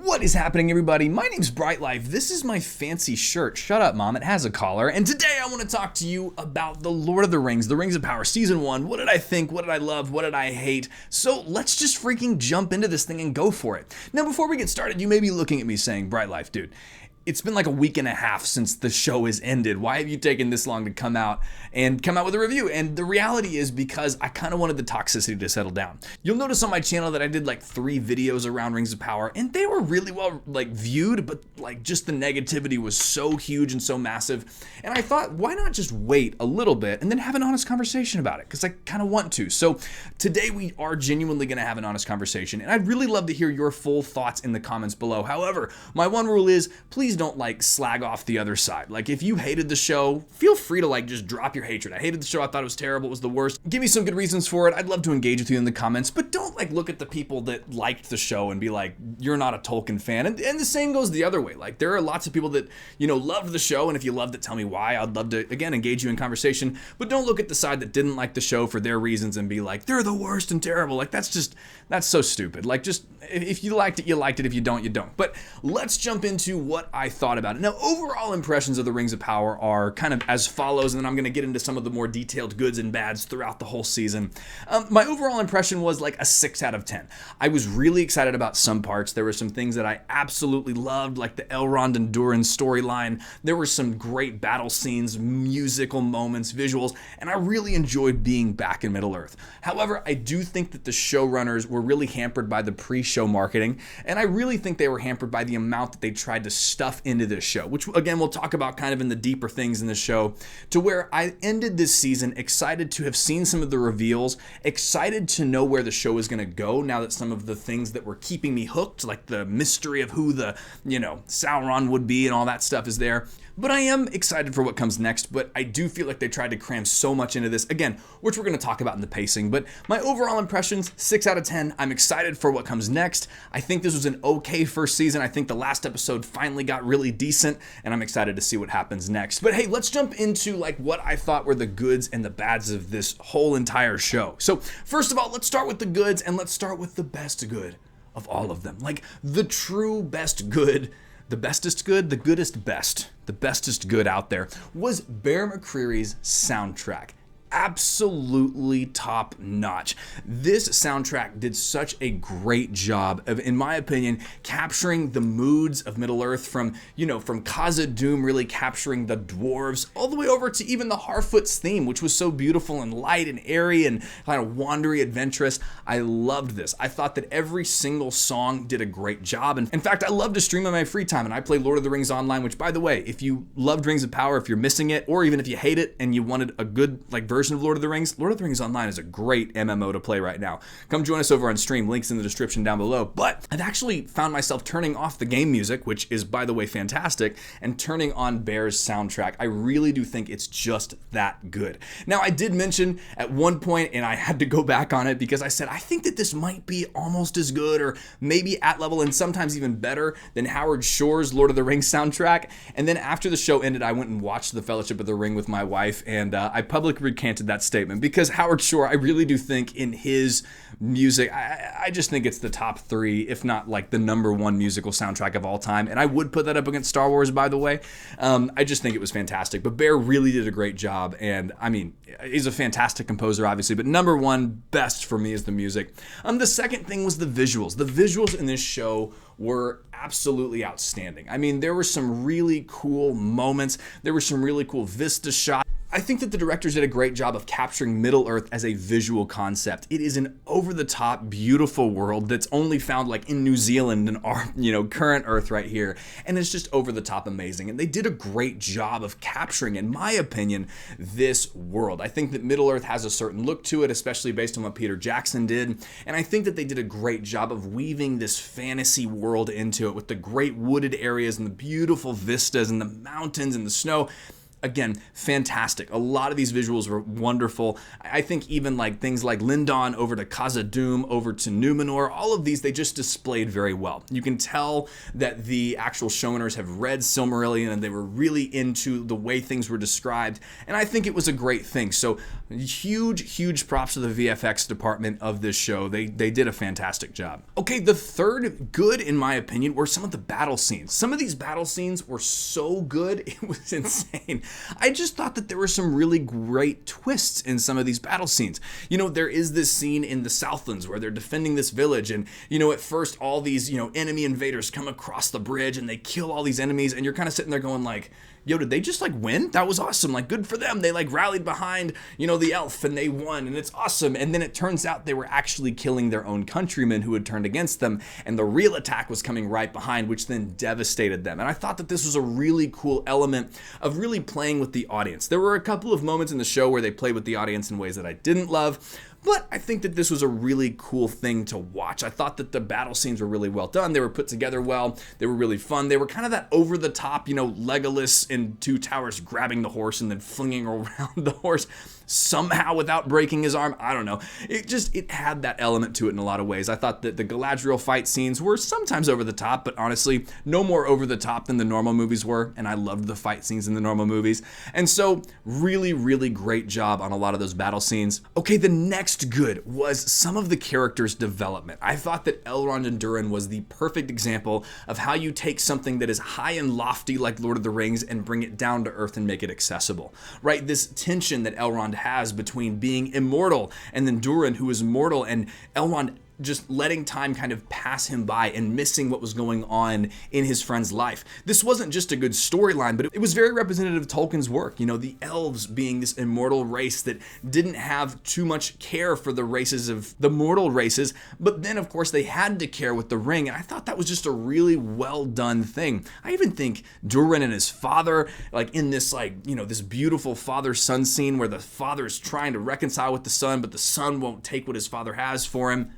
What is happening, everybody? My name's Bright Life. This is my fancy shirt. Shut up, Mom. It has a collar. And today I want to talk to you about The Lord of the Rings, The Rings of Power, Season 1. What did I think? What did I love? What did I hate? So let's just freaking jump into this thing and go for it. Now, before we get started, you may be looking at me saying, Bright Life, dude, it's been like a week and a half since the show has ended. Why have you taken this long to come out with a review? And the reality is because I kind of wanted the toxicity to settle down. You'll notice on my channel that I did like 3 videos around Rings of Power, and they were really well viewed, but just the negativity was so huge and so massive. And I thought, why not just wait a little bit and then have an honest conversation about it? Because I kind of want to. So today we are genuinely going to have an honest conversation, and I'd really love to hear your full thoughts in the comments below. However, my one rule is please don't slag off the other side. If you hated the show, feel free to just drop your hatred. I hated the show. I thought it was terrible. It was the worst. Give me some good reasons for it. I'd love to engage with you in the comments, but don't look at the people that liked the show and be like, you're not a Tolkien fan. And the same goes the other way. There are lots of people that, loved the show. And if you loved it, tell me why. I'd love to, again, engage you in conversation, but don't look at the side that didn't like the show for their reasons and be like, they're the worst and terrible. That's so stupid. Just, if you liked it, you liked it. If you don't, you don't. But let's jump into what I thought about it. Now, overall impressions of the Rings of Power are kind of as follows, and then I'm going to get into some of the more detailed goods and bads throughout the whole season. My overall impression was a 6 out of 10. I was really excited about some parts. There were some things that I absolutely loved, like the Elrond and Durin storyline. There were some great battle scenes, musical moments, visuals, and I really enjoyed being back in Middle-earth. However, I do think that the showrunners were really hampered by the pre-show marketing, and I really think they were hampered by the amount that they tried to stuff into this show, which again we'll talk about kind of in the deeper things in the show, to where I ended this season excited to have seen some of the reveals, excited to know where the show is going to go now that some of the things that were keeping me hooked, like the mystery of who the, Sauron would be and all that stuff is there. But I am excited for what comes next, but I do feel like they tried to cram so much into this, again, which we're going to talk about in the pacing. But my overall impressions, 6 out of 10. I'm excited for what comes next. I think this was an okay first season. I think the last episode finally got really decent, and I'm excited to see what happens next. But hey, let's jump into what I thought were the goods and the bads of this whole entire show. So first of all, let's start with the goods, and let's start with the best good of all of them. The true best good, the bestest good, the goodest best, the bestest good out there was Bear McCreary's soundtrack. Absolutely top notch. This soundtrack did such a great job of, in my opinion, capturing the moods of Middle-earth from Khazad-dûm really capturing the dwarves all the way over to even the Harfoot's theme, which was so beautiful and light and airy and kind of wandery, adventurous. I loved this. I thought that every single song did a great job. And in fact, I love to stream in my free time, and I play Lord of the Rings Online, which, by the way, if you loved Rings of Power, if you're missing it, or even if you hate it and you wanted a good version of Lord of the Rings Online is a great MMO to play right now. Come join us over on stream, links in the description down below. But I've actually found myself turning off the game music, which is, by the way, fantastic, and turning on Bear's soundtrack. I really do think it's just that good. Now, I did mention at one point, and I had to go back on it because I said, I think that this might be almost as good or maybe at level and sometimes even better than Howard Shore's Lord of the Rings soundtrack. And then after the show ended, I went and watched The Fellowship of the Ring with my wife, and I publicly recanted that statement because Howard Shore, I really do think in his music, I just think it's the top 3, if not the number 1 musical soundtrack of all time. And I would put that up against Star Wars, by the way. I just think it was fantastic. But Bear really did a great job. And I mean, he's a fantastic composer, obviously. But number 1 best for me is the music. The second thing was the visuals. The visuals in this show were absolutely outstanding. I mean, there were some really cool moments. There were some really cool vista shots. I think that the directors did a great job of capturing Middle-earth as a visual concept. It is an over-the-top, beautiful world that's only found in New Zealand and our, current Earth right here. And it's just over-the-top amazing. And they did a great job of capturing, in my opinion, this world. I think that Middle-earth has a certain look to it, especially based on what Peter Jackson did. And I think that they did a great job of weaving this fantasy world into it with the great wooded areas and the beautiful vistas and the mountains and the snow. again, fantastic. A lot of these visuals were wonderful. I think even like things like Lindon over to Khazad-dûm, over to Numenor, all of these, they just displayed very well. You can tell that the actual showrunners have read Silmarillion and they were really into the way things were described, and I think it was a great thing. So huge props to the VFX department of this show. They did a fantastic job. Okay, the third good, in my opinion, were some of the battle scenes. Some of these battle scenes were so good, it was insane. I just thought that there were some really great twists in some of these battle scenes. You know, there is this scene in the Southlands where they're defending this village, and you know, at first all these, you know, enemy invaders come across the bridge and they kill all these enemies, and you're kind of sitting there going like, yo, did they just like win? That was awesome. Like, good for them. They like rallied behind, you know, the elf and they won, and it's awesome. And then it turns out they were actually killing their own countrymen who had turned against them, and the real attack was coming right behind, which then devastated them. And I thought that this was a really cool element of really playing with the audience. There were a couple of moments in the show where they played with the audience in ways that I didn't love, but I think that this was a really cool thing to watch. I thought that the battle scenes were really well done. They were put together well. They were really fun. They were kind of that over the top, you know, Legolas in Two Towers grabbing the horse and then flinging around the horse somehow without breaking his arm. I don't know. It had that element to it in a lot of ways. I thought that the Galadriel fight scenes were sometimes over the top, but honestly, no more over the top than the normal movies were, and I loved the fight scenes in the normal movies. And so, really great job on a lot of those battle scenes. Okay, the next good was some of the characters' development. I thought that Elrond and Durin was the perfect example of how you take something that is high and lofty like Lord of the Rings and bring it down to earth and make it accessible, right? This tension that Elrond has between being immortal and then Durin, who is mortal, and Elrond just letting time kind of pass him by and missing what was going on in his friend's life. This wasn't just a good storyline, but it was very representative of Tolkien's work. You know, the elves being this immortal race that didn't have too much care for the races of the mortal races, but then of course they had to care with the ring, and I thought that was just a really well done thing. I even think Durin and his father, like in this, like, you know, this beautiful father-son scene where the father's trying to reconcile with the son, but the son won't take what his father has for him.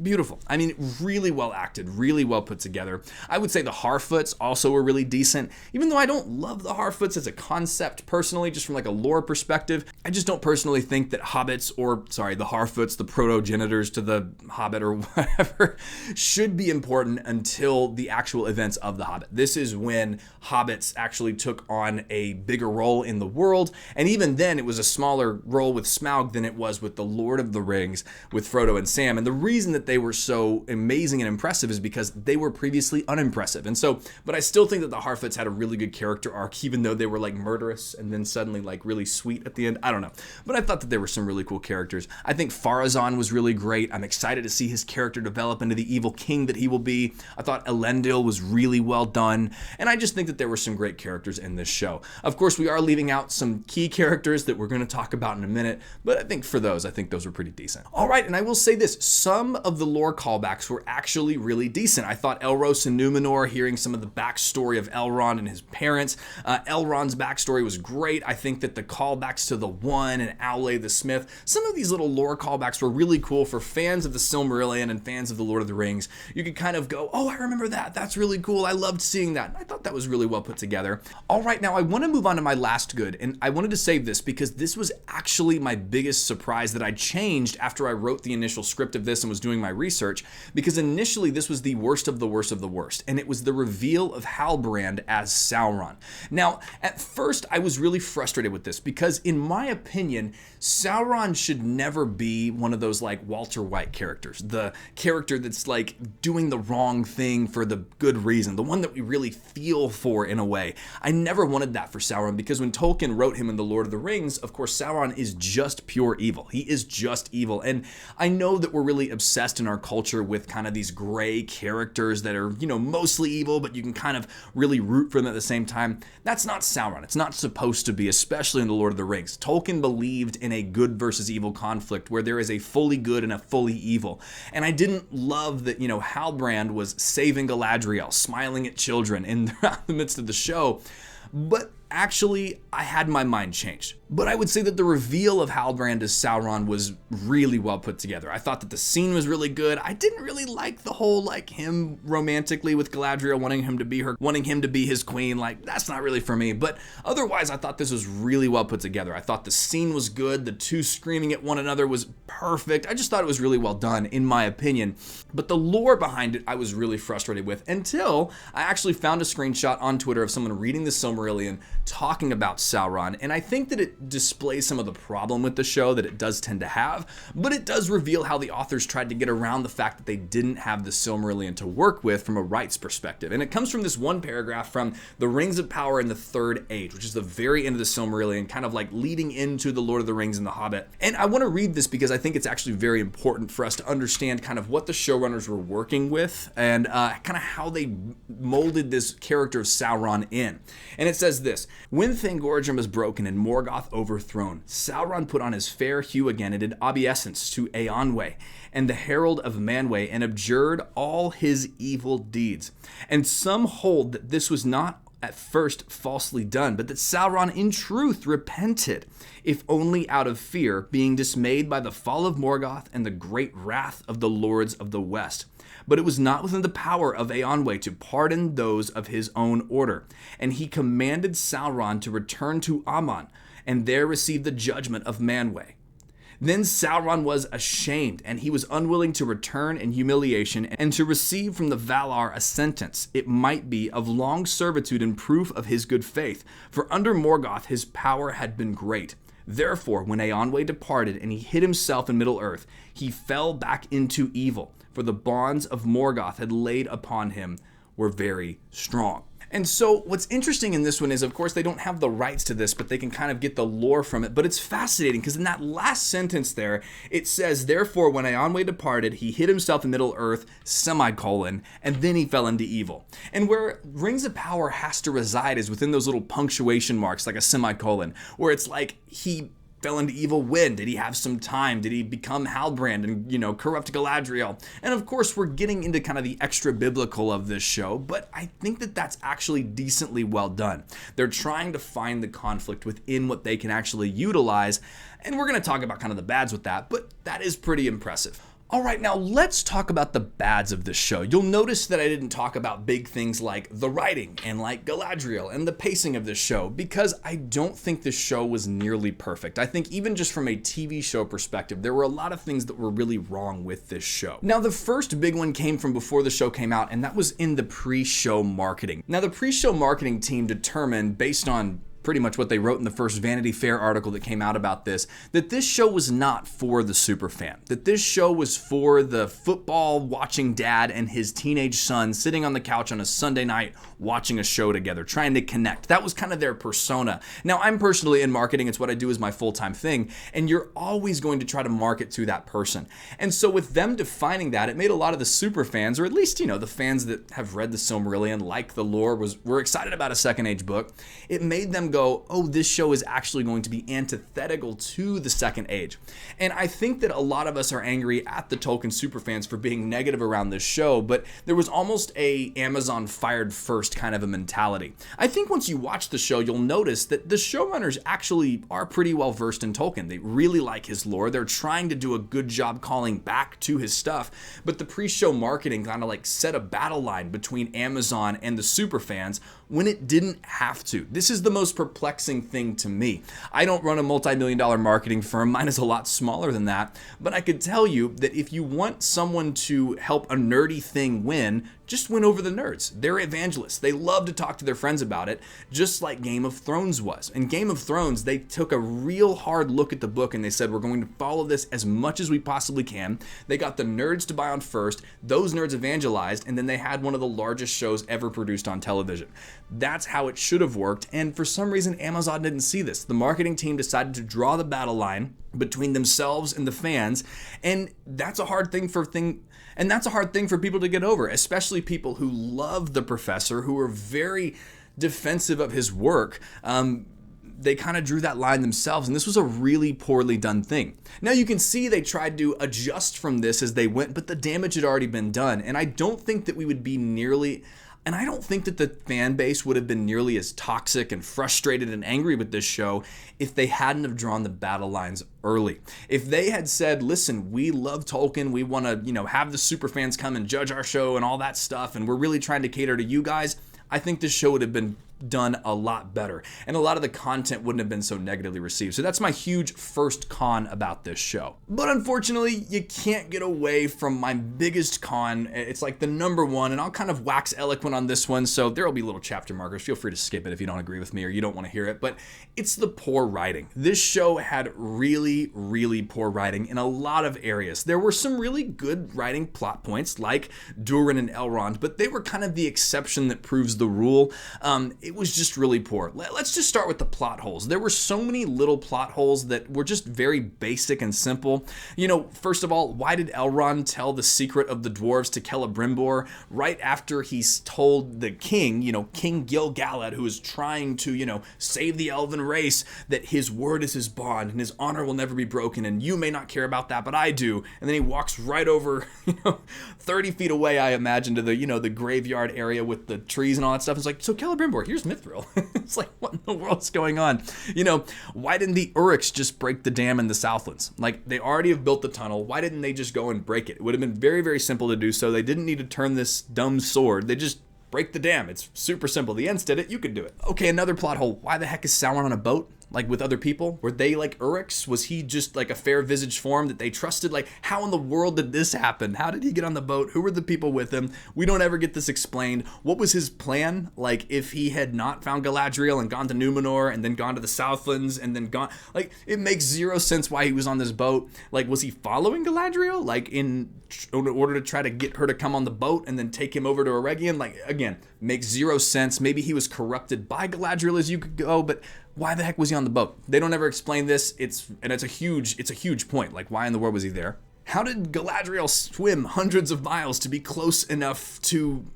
Beautiful. I mean, really well acted, really well put together. I would say the Harfoots also were really decent, even though I don't love the Harfoots as a concept personally, just from like a lore perspective. I just don't personally think that hobbits, or sorry, the Harfoots, the protogenitors to the Hobbit or whatever, should be important until the actual events of the Hobbit. This is when hobbits actually took on a bigger role in the world, and even then it was a smaller role with Smaug than it was with the Lord of the Rings with Frodo and Sam. And the reason that they were so amazing and impressive is because they were previously unimpressive. And so, but I still think that the Harfoots had a really good character arc, even though they were like murderous and then suddenly like really sweet at the end. I don't know. But I thought that there were some really cool characters. I think Pharazôn was really great. I'm excited to see his character develop into the evil king that he will be. I thought Elendil was really well done. And I just think that there were some great characters in this show. Of course, we are leaving out some key characters that we're going to talk about in a minute, but I think those were pretty decent. All right, and I will say this, some of the lore callbacks were actually really decent. I thought Elros and Numenor, hearing some of the backstory of Elrond and his parents, Elrond's backstory was great. I think that the callbacks to the One and Aule the Smith, some of these little lore callbacks were really cool for fans of the Silmarillion and fans of the Lord of the Rings. You could kind of go, oh, I remember that. That's really cool. I loved seeing that. I thought that was really well put together. All right, now I want to move on to my last good, and I wanted to save this because this was actually my biggest surprise that I changed after I wrote the initial script of this and was doing my research, because initially this was the worst of the worst of the worst, and it was the reveal of Halbrand as Sauron. Now, at first I was really frustrated with this because in my opinion, Sauron should never be one of those like Walter White characters, the character that's like doing the wrong thing for the good reason, the one that we really feel for in a way. I never wanted that for Sauron because when Tolkien wrote him in The Lord of the Rings, of course Sauron is just pure evil. He is just evil, and I know that we're really obsessed in our culture with kind of these gray characters that are, you know, mostly evil, but you can kind of really root for them at the same time. That's not Sauron. It's not supposed to be, especially in The Lord of the Rings. Tolkien believed in a good versus evil conflict where there is a fully good and a fully evil. And I didn't love that, you know, Halbrand was saving Galadriel, smiling at children in the midst of the show. But actually, I had my mind changed. But I would say that the reveal of Halbrand as Sauron was really well put together. I thought that the scene was really good. I didn't really like the whole, him romantically with Galadriel, wanting him to be his queen. That's not really for me. But otherwise, I thought this was really well put together. I thought the scene was good. The two screaming at one another was perfect. I just thought it was really well done, in my opinion. But the lore behind it, I was really frustrated with until I actually found a screenshot on Twitter of someone reading the Silmarillion talking about Sauron. And I think that it displays some of the problem with the show that it does tend to have, but it does reveal how the authors tried to get around the fact that they didn't have the Silmarillion to work with from a rights perspective. And it comes from this one paragraph from The Rings of Power in the Third Age, which is the very end of the Silmarillion, kind of leading into The Lord of the Rings and The Hobbit. And I want to read this because I think it's actually very important for us to understand kind of what the showrunners were working with and kind of how they molded this character of Sauron in. And it says this: "When Thangorajum was broken and Morgoth overthrown, Sauron put on his fair hue again and did obeisance to Eonwe and the herald of Manwë and abjured all his evil deeds. And some hold that this was not at first falsely done, but that Sauron in truth repented, if only out of fear, being dismayed by the fall of Morgoth and the great wrath of the lords of the West. But it was not within the power of Eonwe to pardon those of his own order. And he commanded Sauron to return to Aman, and there receive the judgment of Manwë. Then Sauron was ashamed, and he was unwilling to return in humiliation and to receive from the Valar a sentence, it might be, of long servitude in proof of his good faith. For under Morgoth his power had been great. Therefore, when Eonwe departed and he hid himself in Middle-earth, he fell back into evil, for the bonds of Morgoth had laid upon him were very strong." And so what's interesting in this one is, of course, they don't have the rights to this, but they can kind of get the lore from it. But it's fascinating because in that last sentence there, it says, "Therefore, when Eonwe departed, he hid himself in Middle-earth, semicolon, and then he fell into evil." And where Rings of Power has to reside is within those little punctuation marks, like a semicolon, where it's he fell into evil when? Did he have some time? Did he become Halbrand and, corrupt Galadriel? And of course, we're getting into kind of the extra biblical of this show, but I think that that's actually decently well done. They're trying to find the conflict within what they can actually utilize, and we're going to talk about kind of the bads with that, but that is pretty impressive. All right, now let's talk about the bads of this show. You'll notice that I didn't talk about big things like the writing and Galadriel and the pacing of this show because I don't think this show was nearly perfect. I think even just from a TV show perspective, there were a lot of things that were really wrong with this show. Now, the first big one came from before the show came out, and that was in the pre-show marketing. Now, the pre-show marketing team determined, based on pretty much what they wrote in the first Vanity Fair article that came out about this, that this show was not for the superfan, that this show was for the football watching dad and his teenage son sitting on the couch on a Sunday night watching a show together, trying to connect. That was kind of their persona. Now, I'm personally in marketing. It's what I do as my full-time thing, and you're always going to try to market to that person. And so with them defining that, it made a lot of the super fans, or at least, the fans that have read the Silmarillion, like the lore, were excited about a Second Age book. It made them go, oh, this show is actually going to be antithetical to the Second Age. And I think that a lot of us are angry at the Tolkien superfans for being negative around this show, but there was almost a Amazon fired first kind of a mentality. I think once you watch the show, you'll notice that the showrunners actually are pretty well versed in Tolkien. They really like his lore. They're trying to do a good job calling back to his stuff, but the pre-show marketing kind of set a battle line between Amazon and the superfans when it didn't have to. This is the most perplexing thing to me. I don't run a multi-million-dollar marketing firm. Mine is a lot smaller than that, but I could tell you that if you want someone to help a nerdy thing win, just win over the nerds. They're evangelists. They love to talk to their friends about it, just like Game of Thrones was. In Game of Thrones, they took a real hard look at the book and they said, we're going to follow this as much as we possibly can. They got the nerds to buy on first. Those nerds evangelized, and then they had one of the largest shows ever produced on television. That's how it should have worked, and for some reason, Amazon didn't see this. The marketing team decided to draw the battle line between themselves and the fans, and that's a hard thing for people to get over, especially people who love the professor, who are very defensive of his work. They kind of drew that line themselves, and this was a really poorly done thing. Now you can see they tried to adjust from this as they went, but the damage had already been done, and I don't think that we would be nearly... And I don't think that the fan base would have been nearly as toxic and frustrated and angry with this show if they hadn't have drawn the battle lines early. If they had said, listen, we love Tolkien, we want to, have the super fans come and judge our show and all that stuff, and we're really trying to cater to you guys, I think this show would have been done a lot better, and a lot of the content wouldn't have been so negatively received. So that's my huge first con about this show. But unfortunately, you can't get away from my biggest con. It's like the number one, and I'll kind of wax eloquent on this one, so there will be little chapter markers. Feel free to skip it if you don't agree with me or you don't want to hear it, but it's the poor writing. This show had really, really poor writing in a lot of areas. There were some really good writing plot points like Durin and Elrond, but they were kind of the exception that proves the rule. It was just really poor. Let's just start with the plot holes. There were so many little plot holes that were just very basic and simple. First of all, why did Elrond tell the secret of the dwarves to Celebrimbor right after he's told the king, King Gil-galad, who is trying to, save the elven race, that his word is his bond and his honor will never be broken, and you may not care about that, but I do. And then he walks right over, 30 feet away, I imagine, to the graveyard area with the trees and all that stuff. It's like, so Celebrimbor, here's Mithril. It's like, what in the world's going on? Why didn't the Uruks just break the dam in the Southlands? Like, they already have built the tunnel. Why didn't they just go and break it? It would have been very, very simple to do so. They didn't need to turn this dumb sword. They just break the dam. It's super simple. The Ents did it. You could do it. Okay, another plot hole. Why the heck is Sauron on a boat? Like with other people? Were they like Uruks? Was he just like a fair visaged form that they trusted? Like, how in the world did this happen? How did he get on the boat? Who were the people with him? We don't ever get this explained. What was his plan? Like, if he had not found Galadriel and gone to Numenor and then gone to the Southlands and then gone, like, it makes zero sense why he was on this boat. Like, was he following Galadriel? Like, in order to try to get her to come on the boat and then take him over to Eregion? Like, again, makes zero sense. Maybe he was corrupted by Galadriel as you could go, but why the heck was he on the boat? They don't ever explain this. It's a huge point. Like, why in the world was he there? How did Galadriel swim hundreds of miles to be close enough to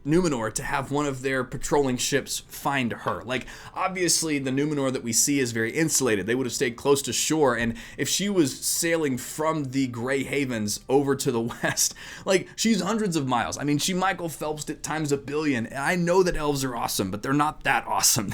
Numenor to have one of their patrolling ships find her? Like, obviously the Numenor that we see is very insulated. They would have stayed close to shore, and if she was sailing from the Grey Havens over to the west, like, she's hundreds of miles. I mean, she Michael Phelps'd it times a billion, and I know that elves are awesome, but they're not that awesome.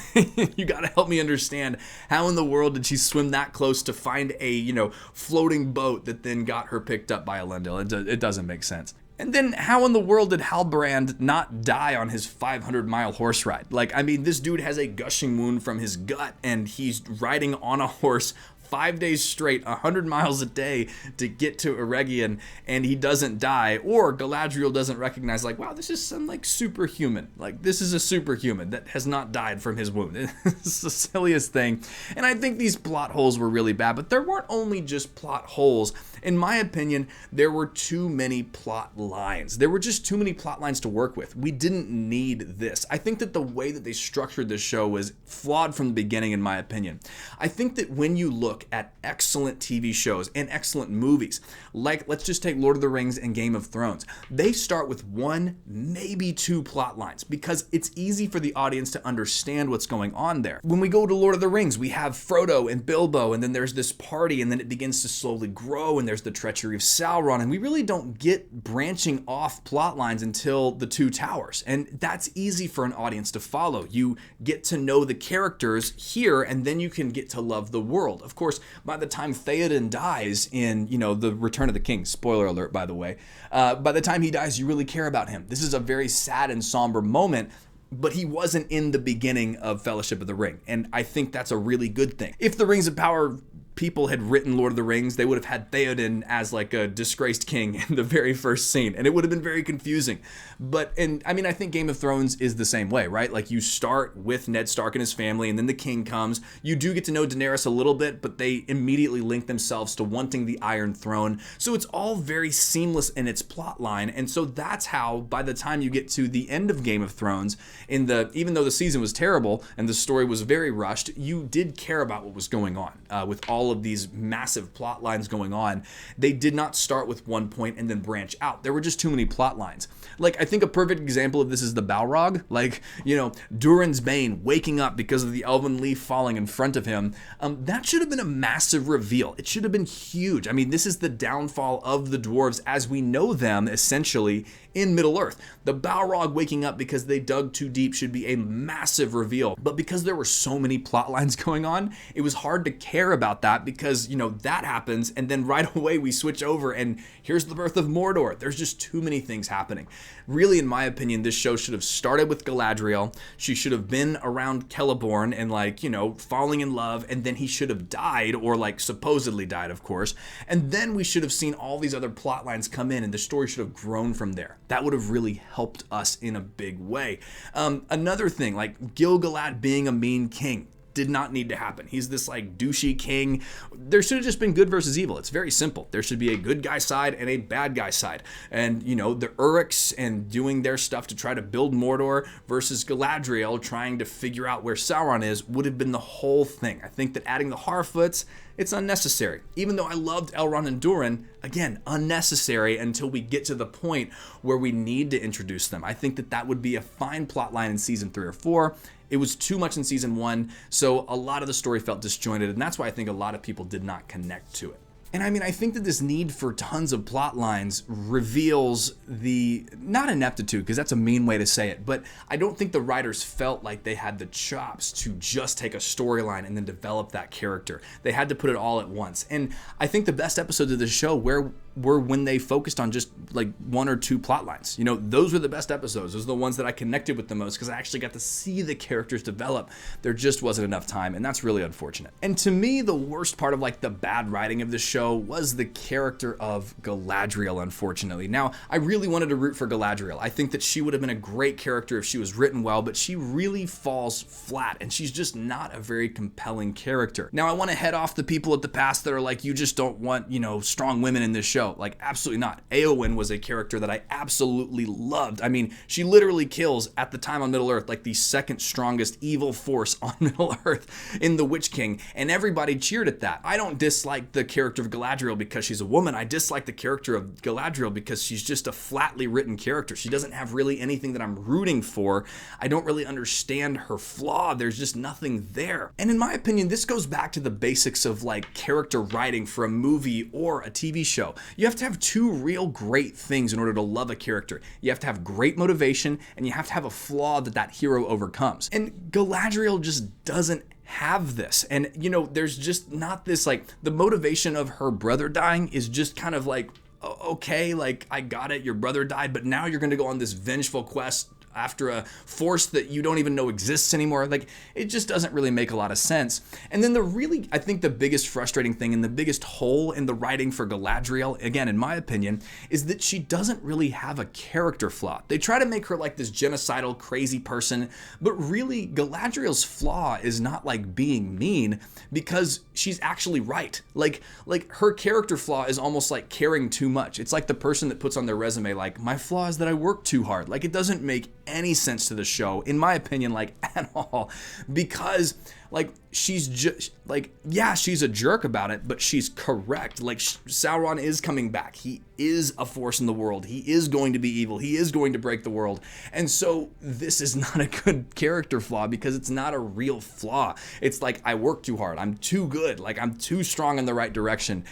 You gotta help me understand, how in the world did she swim that close to find a, floating boat that then got her picked up by Elendil? It doesn't make sense. And then how in the world did Halbrand not die on his 500-mile horse ride? Like, I mean, this dude has a gushing wound from his gut, and he's riding on a horse 5 days straight, 100 miles a day to get to Eregion, and he doesn't die, or Galadriel doesn't recognize, like, wow, this is some, like, superhuman. Like, this is a superhuman that has not died from his wound. It's the silliest thing. And I think these plot holes were really bad, but there weren't only just plot holes. In my opinion, there were too many plot lines. There were just too many plot lines to work with. We didn't need this. I think that the way that they structured this show was flawed from the beginning, in my opinion. I think that when you look at excellent TV shows and excellent movies, like, let's just take Lord of the Rings and Game of Thrones, they start with one, maybe two plot lines because it's easy for the audience to understand what's going on there. When we go to Lord of the Rings, we have Frodo and Bilbo, and then there's this party, and then it begins to slowly grow, and there's the treachery of Sauron, and we really don't get branching off plot lines until the Two Towers, and that's easy for an audience to follow. You get to know the characters here, and then you can get to love the world. Of course, by the time Theoden dies in, the Return of the King, spoiler alert, by the way, by the time he dies, you really care about him. This is a very sad and somber moment, but he wasn't in the beginning of Fellowship of the Ring, and I think that's a really good thing. If the Rings of Power people had written Lord of the Rings, they would have had Theoden as like a disgraced king in the very first scene, and it would have been very confusing. I think Game of Thrones is the same way, right? Like, you start with Ned Stark and his family, and then the king comes. You do get to know Daenerys a little bit, but they immediately link themselves to wanting the Iron Throne. So it's all very seamless in its plot line, and so that's how, by the time you get to the end of Game of Thrones, even though the season was terrible and the story was very rushed, you did care about what was going on with all all of these massive plot lines going on, they did not start with one point and then branch out. There were just too many plot lines. Like, I think a perfect example of this is the Balrog. Like, Durin's Bane waking up because of the elven leaf falling in front of him. That should have been a massive reveal. It should have been huge. I mean, this is the downfall of the dwarves as we know them, essentially, in Middle-earth. The Balrog waking up because they dug too deep should be a massive reveal. But because there were so many plot lines going on, it was hard to care about that because, that happens and then right away we switch over and here's the birth of Mordor. There's just too many things happening. Really, in my opinion, this show should have started with Galadriel. She should have been around Celeborn and falling in love, and then he should have died, or supposedly died, of course. And then we should have seen all these other plot lines come in and the story should have grown from there. That would have really helped us in a big way. Another thing, Gil-galad being a mean king, did not need to happen. He's this douchey king. There should have just been good versus evil. It's very simple. There should be a good guy side and a bad guy side. And the Uruks and doing their stuff to try to build Mordor versus Galadriel trying to figure out where Sauron is would have been the whole thing. I think that adding the Harfoots, it's unnecessary. Even though I loved Elrond and Durin, again, unnecessary until we get to the point where we need to introduce them. I think that would be a fine plot line in season 3 or 4. It was too much in season 1, so a lot of the story felt disjointed, and that's why I think a lot of people did not connect to it. And I think that this need for tons of plot lines reveals not ineptitude, because that's a mean way to say it, but I don't think the writers felt like they had the chops to just take a storyline and then develop that character. They had to put it all at once. And I think the best episodes of the show were when they focused on just 1 or 2 plot lines. Those were the best episodes. Those are the ones that I connected with the most because I actually got to see the characters develop. There just wasn't enough time, and that's really unfortunate. And to me, the worst part of the bad writing of the show was the character of Galadriel, unfortunately. Now, I really wanted to root for Galadriel. I think that she would have been a great character if she was written well, but she really falls flat, and she's just not a very compelling character. Now, I want to head off the people at the past that are you just don't want, strong women in this show. Absolutely not. Eowyn was a character that I absolutely loved. She literally kills, at the time on Middle-earth, the second strongest evil force on Middle-earth in The Witch King, and everybody cheered at that. I don't dislike the character of Galadriel because she's a woman. I dislike the character of Galadriel because she's just a flatly written character. She doesn't have really anything that I'm rooting for. I don't really understand her flaw. There's just nothing there. And in my opinion, this goes back to the basics of character writing for a movie or a TV show. You have to have 2 real great things in order to love a character. You have to have great motivation, and you have to have a flaw that hero overcomes. And Galadriel just doesn't have this. And there's just not this the motivation of her brother dying is just kind of okay, I got it, your brother died, but now you're going to go on this vengeful quest after a force that you don't even know exists anymore. It just doesn't really make a lot of sense. And then I think the biggest frustrating thing and the biggest hole in the writing for Galadriel, again, in my opinion, is that she doesn't really have a character flaw. They try to make her this genocidal, crazy person, but really Galadriel's flaw is not being mean because she's actually right. Her character flaw is almost caring too much. It's the person that puts on their resume, my flaw is that I work too hard. It doesn't make any sense to the show, in my opinion, at all, because she's just yeah, she's a jerk about it, but she's correct. Sauron is coming back. He is a force in the world. He is going to be evil. He is going to break the world. And so this is not a good character flaw because it's not a real flaw. It's I work too hard. I'm too good. I'm too strong in the right direction.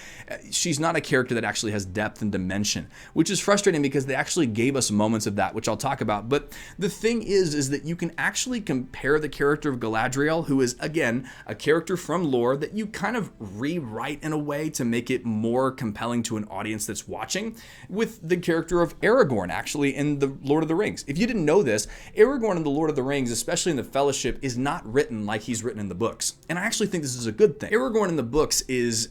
She's not a character that actually has depth and dimension, which is frustrating because they actually gave us moments of that, which I'll talk about. But the thing is that you can actually compare the character of Galadriel, who is, again, a character from lore that you kind of rewrite in a way to make it more compelling to an audience that's watching, with the character of Aragorn, actually, in the Lord of the Rings. If you didn't know this, Aragorn in the Lord of the Rings, especially in the Fellowship, is not written like he's written in the books. And I actually think this is a good thing. Aragorn in the books is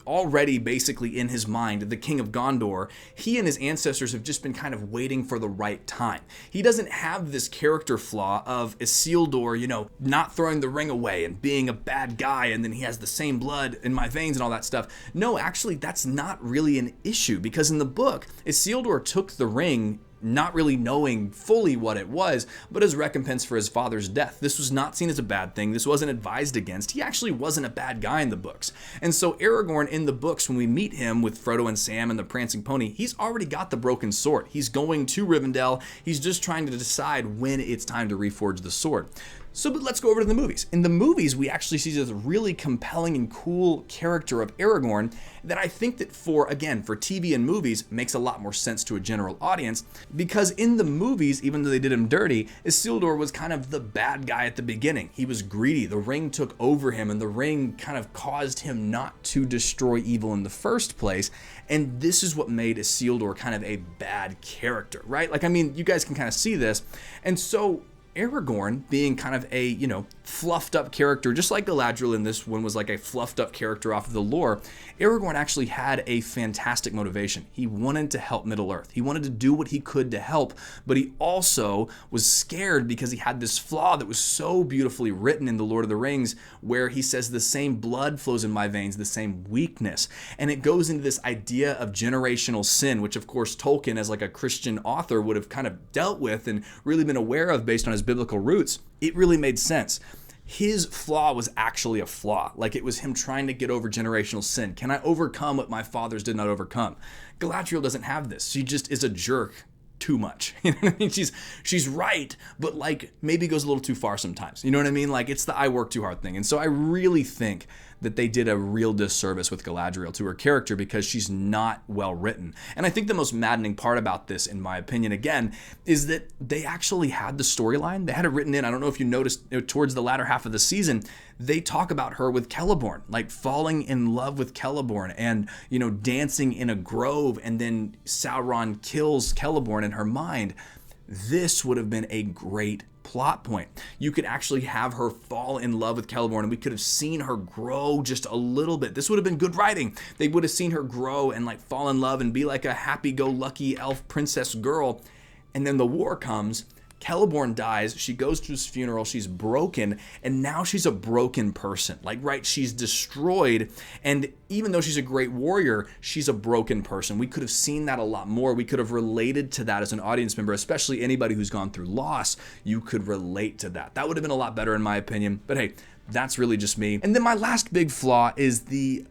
already basically in his mind the king of Gondor. He and his ancestors have just been kind of waiting for the right time. He doesn't have this character flaw of Isildur, not throwing the ring away and being a bad guy, and then he has the same blood in my veins and all that stuff. No, actually, that's not really an issue, because in the book, Isildur took the ring not really knowing fully what it was, but as recompense for his father's death. This was not seen as a bad thing. This wasn't advised against. He actually wasn't a bad guy in the books. And so Aragorn in the books, when we meet him with Frodo and Sam and the prancing pony, he's already got the broken sword. He's going to Rivendell. He's just trying to decide when it's time to reforge the sword. So, but let's go over to the movies. In the movies, we actually see this really compelling and cool character of Aragorn that I think that for TV and movies makes a lot more sense to a general audience, because in the movies, even though they did him dirty, Isildur was kind of the bad guy at the beginning. He was greedy. The ring took over him, and the ring kind of caused him not to destroy evil in the first place. And this is what made Isildur kind of a bad character, right? Like, I mean, you guys can kind of see this. And so Aragorn, being kind of a, fluffed up character, just like Galadriel in this one was like a fluffed up character off of the lore, Aragorn actually had a fantastic motivation. He wanted to help Middle-earth. He wanted to do what he could to help, but he also was scared because he had this flaw that was so beautifully written in The Lord of the Rings, where he says the same blood flows in my veins, the same weakness. And it goes into this idea of generational sin, which of course Tolkien, as like a Christian author, would have kind of dealt with and really been aware of based on his biblical roots. It really made sense. His flaw was actually a flaw. Like, it was him trying to get over generational sin. Can I overcome what my fathers did not overcome? Galadriel doesn't have this. She just is a jerk too much. You know what I mean? She's right, but like maybe goes a little too far sometimes. You know what I mean? Like, it's the I work too hard thing. And so I really think that they did a real disservice with Galadriel to her character because she's not well written. And I think the most maddening part about this, in my opinion, again, is that they actually had the storyline. They had it written in. I don't know if you noticed, towards the latter half of the season, they talk about her with Celeborn, like falling in love with Celeborn and, dancing in a grove, and then Sauron kills Celeborn in her mind. This would have been a great plot point. You could actually have her fall in love with Celeborn, and we could have seen her grow just a little bit. This would have been good writing. They would have seen her grow and like fall in love and be like a happy-go-lucky elf princess girl. And then the war comes. Celeborn dies. She goes to his funeral. She's broken, and now she's a broken person. Like, right, she's destroyed, and even though she's a great warrior, she's a broken person. We could have seen that a lot more. We could have related to that as an audience member, especially anybody who's gone through loss. You could relate to that. That would have been a lot better in my opinion, but hey, that's really just me. And then my last big flaw is the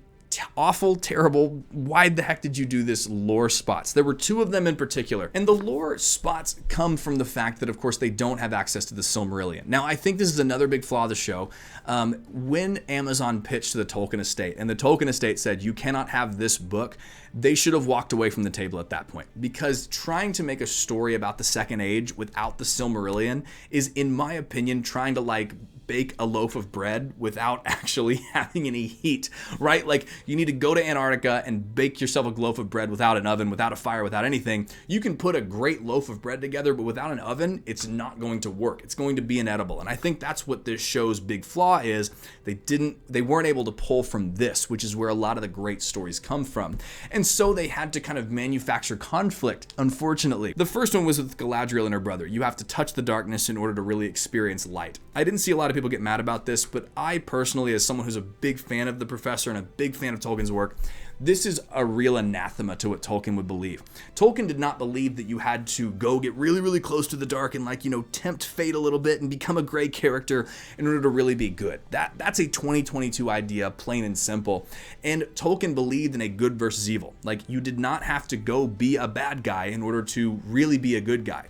awful, terrible, why the heck did you do this lore spots. There were two of them in particular. And the lore spots come from the fact that, of course, they don't have access to the Silmarillion. Now, I think this is another big flaw of the show. When Amazon pitched to the Tolkien estate, and the Tolkien estate said, you cannot have this book, they should have walked away from the table at that point. Because trying to make a story about the Second Age without the Silmarillion is, in my opinion, trying to like bake a loaf of bread without actually having any heat, right? Like, you need to go to Antarctica and bake yourself a loaf of bread without an oven, without a fire, without anything. You can put a great loaf of bread together, but without an oven, it's not going to work. It's going to be inedible. And I think that's what this show's big flaw is. They weren't able to pull from this, which is where a lot of the great stories come from. And so they had to kind of manufacture conflict, unfortunately. The first one was with Galadriel and her brother. You have to touch the darkness in order to really experience light. I didn't see a lot of people get mad about this, but I personally, as someone who's a big fan of the Professor and a big fan of Tolkien's work, this is a real anathema to what Tolkien would believe. Tolkien did not believe that you had to go get really, really close to the dark and tempt fate a little bit and become a gray character in order to really be good. That's a 2022 idea, plain and simple. And Tolkien believed in a good versus evil. Like, you did not have to go be a bad guy in order to really be a good guy.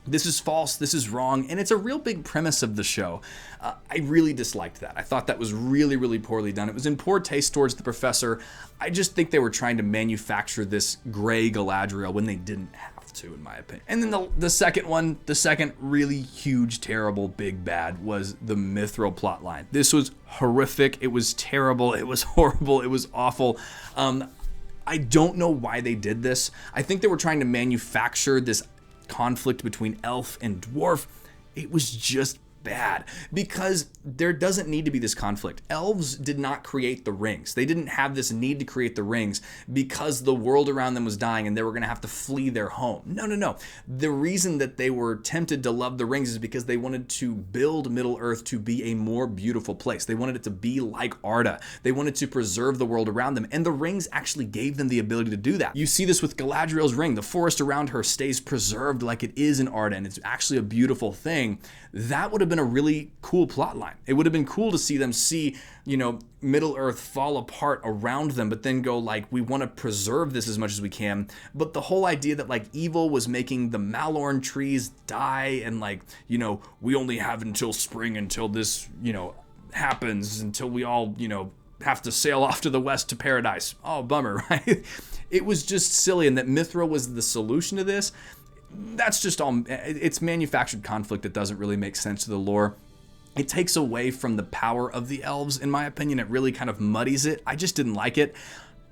This is false, this is wrong, and it's a real big premise of the show. I really disliked that. I thought that was really, really poorly done. It was in poor taste towards the Professor. I just think they were trying to manufacture this gray Galadriel when they didn't have to, in my opinion. And then the second really huge, terrible, big bad was the Mithril plotline. This was horrific, it was terrible, it was horrible, it was awful. I don't know why they did this. I think they were trying to manufacture this conflict between elf and dwarf. It was just bad, because there doesn't need to be this conflict. Elves did not create the rings. They didn't have this need to create the rings because the world around them was dying and they were going to have to flee their home. No, no, no. The reason that they were tempted to love the rings is because they wanted to build Middle-earth to be a more beautiful place. They wanted it to be like Arda. They wanted to preserve the world around them, and the rings actually gave them the ability to do that. You see this with Galadriel's ring. The forest around her stays preserved like it is in Arda, and it's actually a beautiful thing. That would have been a really cool plot line. It would have been cool to see them see, Middle-earth fall apart around them, but then go like, we want to preserve this as much as we can. But the whole idea that like evil was making the Malorn trees die, and like, we only have until spring until this, happens, until we all, have to sail off to the west to paradise. Oh, bummer, right? It was just silly, and that Mithra was the solution to this. That's just all, it's manufactured conflict that doesn't really make sense to the lore. It takes away from the power of the elves, in my opinion. It really kind of muddies it. I just didn't like it.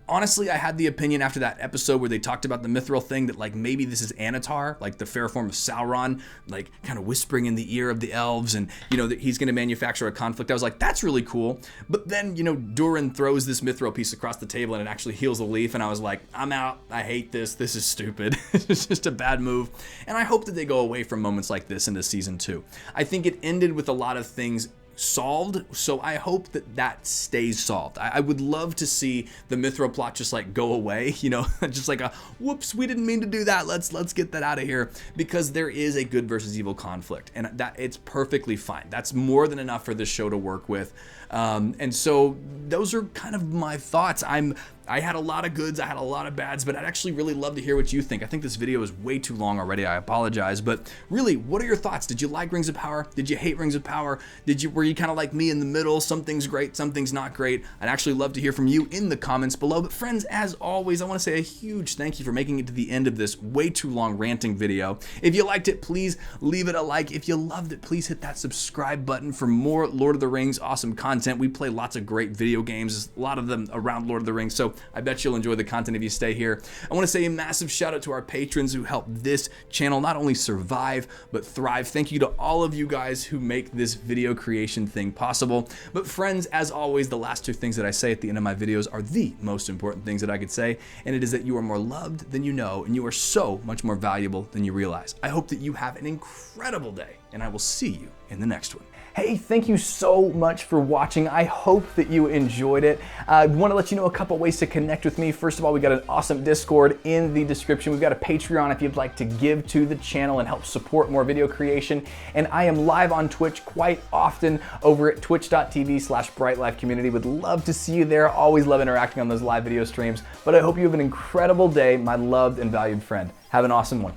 Honestly, I had the opinion after that episode where they talked about the mithril thing that like maybe this is Anatar, like the fair form of Sauron, like kind of whispering in the ear of the elves, and that he's going to manufacture a conflict. I was like, that's really cool. But then Durin throws this mithril piece across the table and it actually heals a leaf, and I was like, I'm out. I hate this. This is stupid. It's just a bad move. And I hope that they go away from moments like this into season 2. I think it ended with a lot of things solved, so I hope that stays solved. I would love to see the mithril plot just like go away, just like a whoops, we didn't mean to do that, let's get that out of here, because there is a good versus evil conflict, and that it's perfectly fine. That's more than enough for this show to work with. And so those are kind of my thoughts. I had a lot of goods, I had a lot of bads, but I'd actually really love to hear what you think. I think this video is way too long already, I apologize, but really, what are your thoughts? Did you like Rings of Power? Did you hate Rings of Power? Were you kind of like me in the middle? Something's great, something's not great. I'd actually love to hear from you in the comments below. But friends, as always, I want to say a huge thank you for making it to the end of this way too long ranting video. If you liked it, please leave it a like. If you loved it, please hit that subscribe button for more Lord of the Rings awesome content. We play lots of great video games, a lot of them around Lord of the Rings, so I bet you'll enjoy the content if you stay here. I want to say a massive shout out to our patrons who help this channel not only survive, but thrive. Thank you to all of you guys who make this video creation thing possible. But friends, as always, the last two things that I say at the end of my videos are the most important things that I could say, and it is that you are more loved than you know, and you are so much more valuable than you realize. I hope that you have an incredible day, and I will see you in the next one. Hey, thank you so much for watching. I hope that you enjoyed it. I want to let you know a couple ways to connect with me. First of all, we got an awesome Discord in the description. We've got a Patreon if you'd like to give to the channel and help support more video creation. And I am live on Twitch quite often over at twitch.tv/brightlifecommunity. Would love to see you there. Always love interacting on those live video streams. But I hope you have an incredible day, my loved and valued friend. Have an awesome one.